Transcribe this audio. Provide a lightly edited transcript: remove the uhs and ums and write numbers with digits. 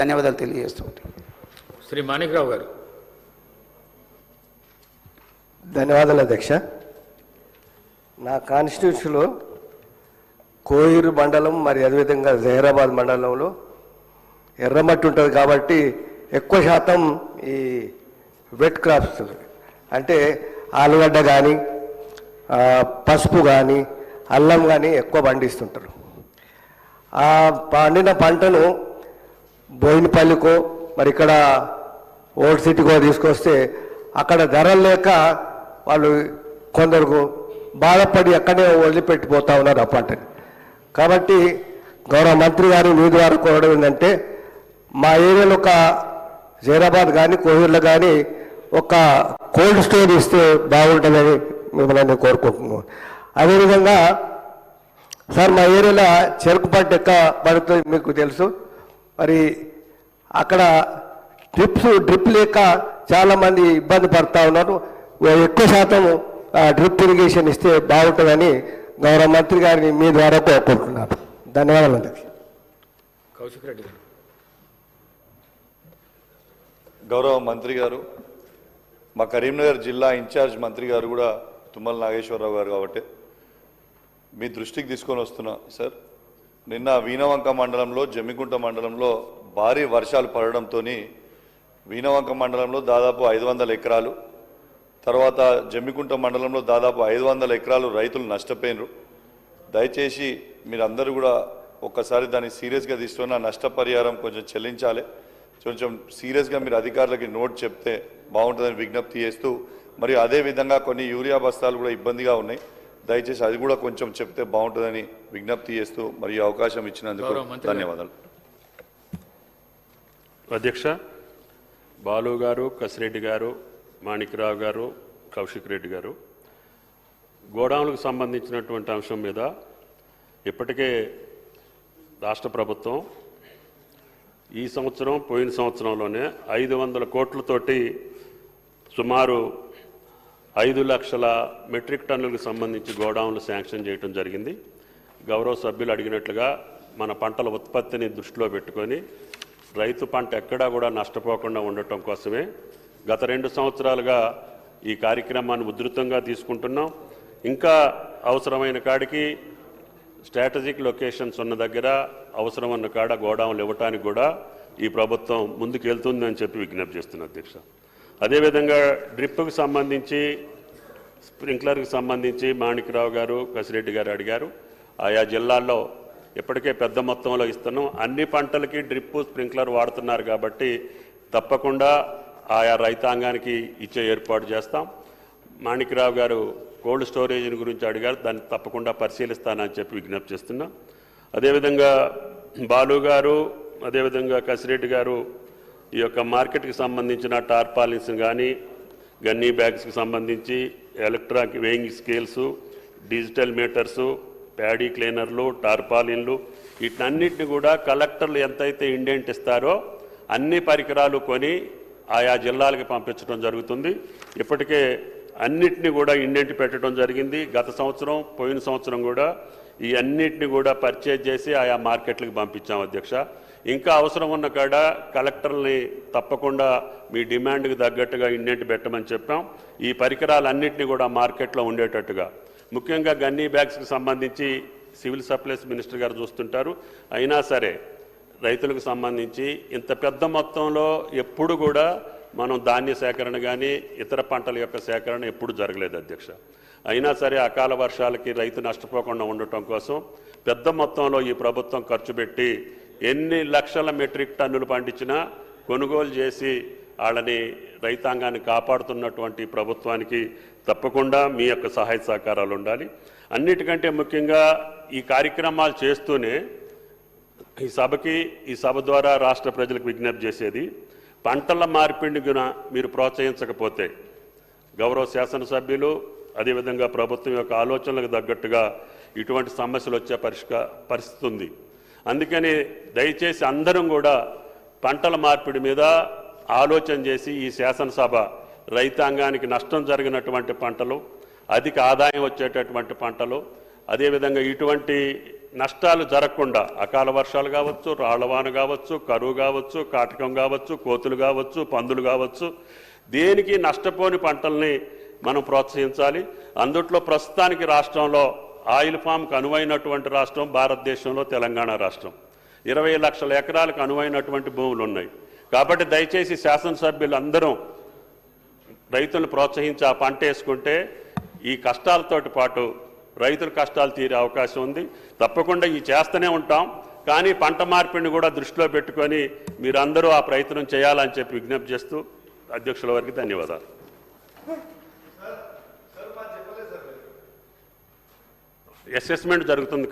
ధన్యవాదాలు తెలియజేస్తుంటాను. శ్రీ మాణిక్రావు గారు. ధన్యవాదాలు అధ్యక్ష. నా కాన్స్టిట్యూన్సీలో కోయిరు మండలం మరి అదేవిధంగా జహీరాబాద్ మండలంలో ఎర్రమట్టి ఉంటుంది కాబట్టి ఎక్కువ శాతం ఈ వెట్ క్రాప్స్ అంటే ఆలుగడ్డ కానీ పసుపు కానీ అల్లం కానీ ఎక్కువ పండిస్తుంటారు. ఆ పండిన పంటను బోయినపల్లికో మరి ఇక్కడ ఓల్డ్ సిటీకో తీసుకొస్తే అక్కడ ధరలు లేక వాళ్ళు కొందరు బాధపడి అక్కడే వదిలిపెట్టిపోతూ ఉన్నారు ఆ పంటని. కాబట్టి గౌరవ మంత్రి గారు మీ ద్వారా కోరడం ఏంటంటే మా ఏరియాలో ఒక జైరాబాద్ కానీ కోహిర్లో కానీ ఒక కోల్డ్ స్టోర్ ఇస్తే బాగుంటుందని మిమ్మల్ని కోరుకుంటున్నాను. అదేవిధంగా సార్ మా ఏరియాలో చెరుకు పంట ఎక్క పడుతుంది మీకు తెలుసు. మరి అక్కడ డ్రిప్ లేక చాలామంది ఇబ్బంది పడుతూ ఉన్నారు. ఎక్కువ శాతం డ్రిప్ ఇరిగేషన్ ఇస్తే బాగుంటుందని గౌరవ మంత్రి గారిని మీ ద్వారా కోరుకుంటున్నాను. ధన్యవాదాలు అధ్యక్ష. కౌశిక్ రెడ్డి గారు. గౌరవ మంత్రి గారు, మా కరీంనగర్ జిల్లా ఇన్ఛార్జ్ మంత్రి గారు కూడా తుమ్మల నాగేశ్వరరావు గారు కాబట్టి మీ దృష్టికి తీసుకొని వస్తున్నా సార్. నిన్న వీణవంక మండలంలో జమ్మికుంట మండలంలో భారీ వర్షాలు పడడంతో వీణవంక మండలంలో దాదాపు 500 ఎకరాలు, తర్వాత జమ్మికుంట మండలంలో దాదాపు 500 ఎకరాలు రైతులు నష్టపోయినరు. దయచేసి మీరందరూ కూడా ఒక్కసారి దాన్ని సీరియస్గా తీసుకున్న నష్టపరిహారం కొంచెం చెల్లించాలి. కొంచెం సీరియస్గా మీరు అధికారులకి నోట్ చెప్తే బాగుంటుందని విజ్ఞప్తి చేస్తూ, మరియు అదేవిధంగా కొన్ని యూరియా బస్తాలు కూడా ఇబ్బందిగా ఉన్నాయి. దయచేసి అది కూడా కొంచెం చెప్తే బాగుంటుందని విజ్ఞప్తి చేస్తూ మరియు అవకాశం ఇచ్చినందుకు ధన్యవాదాలు. అధ్యక్ష, బాలు గారు, కసిరెడ్డి గారు, మాణిక్రావు గారు, కౌశిక్ రెడ్డి గారు, గోడౌన్లకు సంబంధించినటువంటి అంశం మీద ఇప్పటికే రాష్ట్ర ప్రభుత్వం ఈ సంవత్సరం పోయిన సంవత్సరంలోనే 500 కోట్లతోటి సుమారు 5 లక్షల మెట్రిక్ టన్నులకు సంబంధించి గోడౌన్లు శాంక్షన్ చేయడం జరిగింది. గౌరవ సభ్యులు అడిగినట్లుగా మన పంటల ఉత్పత్తిని దృష్టిలో పెట్టుకొని రైతు పంట ఎక్కడా కూడా నష్టపోకుండా ఉండటం కోసమే గత 2 సంవత్సరాలుగా ఈ కార్యక్రమాన్ని ఉధృతంగా తీసుకుంటున్నాం. ఇంకా అవసరమైన కాడికి స్ట్రాటజిక్ లొకేషన్స్ ఉన్న దగ్గర అవసరం ఉన్న కాడ గోడౌన్లు ఇవ్వటానికి కూడా ఈ ప్రభుత్వం ముందుకు వెళ్తుందని చెప్పి విజ్ఞప్తి చేస్తున్నా అధ్యక్ష. అదేవిధంగా డ్రిప్కి సంబంధించి, స్ప్రింక్లర్కి సంబంధించి మాణిక్రావు గారు, కసిరెడ్డి గారు అడిగారు. ఆయా జిల్లాల్లో ఇప్పటికే పెద్ద మొత్తంలో ఇస్తున్నాం. అన్ని పంటలకి డ్రిప్ స్ప్రింక్లర్ వాడుతున్నారు కాబట్టి తప్పకుండా ఆయా రైతాంగానికి ఇచ్చే ఏర్పాటు చేస్తాం. మాణిక్రావు గారు కోల్డ్ స్టోరేజ్ గురించి అడిగారు, దాన్ని తప్పకుండా పరిశీలిస్తానని చెప్పి విజ్ఞప్తి చేస్తున్నాం. అదేవిధంగా బాలు గారు, అదేవిధంగా కసిరెడ్డి గారు ఈ యొక్క మార్కెట్కి సంబంధించిన టార్పాలిన్స్ కానీ, గన్నీ బ్యాగ్స్కి సంబంధించి electronic weighing scales, digital meters, paddy క్లీనర్లు, టార్పాలిన్లు, వీటన్నిటిని కూడా కలెక్టర్లు ఎంతైతే ఇండెంట్ ఇస్తారో అన్ని పరికరాలు కొని ఆయా జిల్లాలకు పంపించడం జరుగుతుంది. ఇప్పటికే అన్నిటిని కూడా ఇండెంట్ పెట్టడం జరిగింది. గత సంవత్సరం, పోయిన సంవత్సరం కూడా ఈ అన్నిటిని కూడా పర్చేజ్ చేసి ఆయా మార్కెట్లకు పంపించాం అధ్యక్ష. ఇంకా అవసరం ఉన్న కాడ కలెక్టర్ని తప్పకుండా మీ డిమాండ్కి తగ్గట్టుగా ఇండెంట్ పెట్టమని చెప్పాం. ఈ పరికరాలన్నింటినీ కూడా మార్కెట్లో ఉండేటట్టుగా, ముఖ్యంగా గన్నీ బ్యాగ్స్కి సంబంధించి సివిల్ సప్లైస్ మినిస్టర్ గారు చూస్తుంటారు. అయినా సరే రైతులకు సంబంధించి ఇంత పెద్ద మొత్తంలో ఎప్పుడు కూడా మనం ధాన్య సేకరణ కానీ ఇతర పంటల యొక్క సేకరణ ఎప్పుడు జరగలేదు అధ్యక్ష. అయినా సరే అకాల వర్షాలకి రైతు నష్టపోకుండా ఉండటం కోసం పెద్ద మొత్తంలో ఈ ప్రభుత్వం ఖర్చు పెట్టి ఎన్ని లక్షల మెట్రిక్ టన్నులు పండించినా కొనుగోలు చేసి వాళ్ళని రైతాంగాన్ని కాపాడుతున్నటువంటి ప్రభుత్వానికి తప్పకుండా మీ యొక్క సహాయ సహకారాలు ఉండాలి. అన్నిటికంటే ముఖ్యంగా ఈ కార్యక్రమాలు చేస్తూనే ఈ సభ ద్వారా రాష్ట్ర ప్రజలకు విజ్ఞప్తి చేసేది, పంటల మార్పిడిని మీరు ప్రోత్సహించకపోతే గౌరవ శాసనసభ్యులు అదేవిధంగా ప్రభుత్వం యొక్క ఆలోచనలకు తగ్గట్టుగా ఇటువంటి సమస్యలు వచ్చే పరిస్థితి ఉంది. అందుకని దయచేసి అందరం కూడా పంటల మార్పిడి మీద ఆలోచన చేసి ఈ శాసనసభ రైతాంగానికి నష్టం జరిగినటువంటి పంటలు, అధిక ఆదాయం వచ్చేటటువంటి పంటలు, అదేవిధంగా ఇటువంటి నష్టాలు జరగకుండా అకాల వర్షాలు కావచ్చు, రాళ్లవాన కావచ్చు, కరువు కావచ్చు, కాటకం కావచ్చు, కోతులు కావచ్చు, పందులు కావచ్చు, దేనికి నష్టపోని పంటల్ని మనం ప్రోత్సహించాలి. అందుట్లో ప్రస్తుతానికి రాష్ట్రంలో ఆయిల్ ఫామ్కి అనువైనటువంటి రాష్ట్రం భారతదేశంలో తెలంగాణ రాష్ట్రం. 20 లక్షల ఎకరాలకు అనువైనటువంటి భూములు ఉన్నాయి. కాబట్టి దయచేసి శాసనసభ్యులు అందరం రైతులను ప్రోత్సహించి ఆ పంట వేసుకుంటే ఈ కష్టాలతోటి పాటు రైతుల కష్టాలు తీరే అవకాశం ఉంది. తప్పకుండా ఈ చేస్తూనే ఉంటాం. కానీ పంట మార్పిడిని కూడా దృష్టిలో పెట్టుకొని మీరందరూ ఆ ప్రయత్నం చేయాలని చెప్పి విజ్ఞప్తి చేస్తూ అధ్యక్షుల వారికి ధన్యవాదాలు. అసెస్మెంట్ జరుగుతుంది.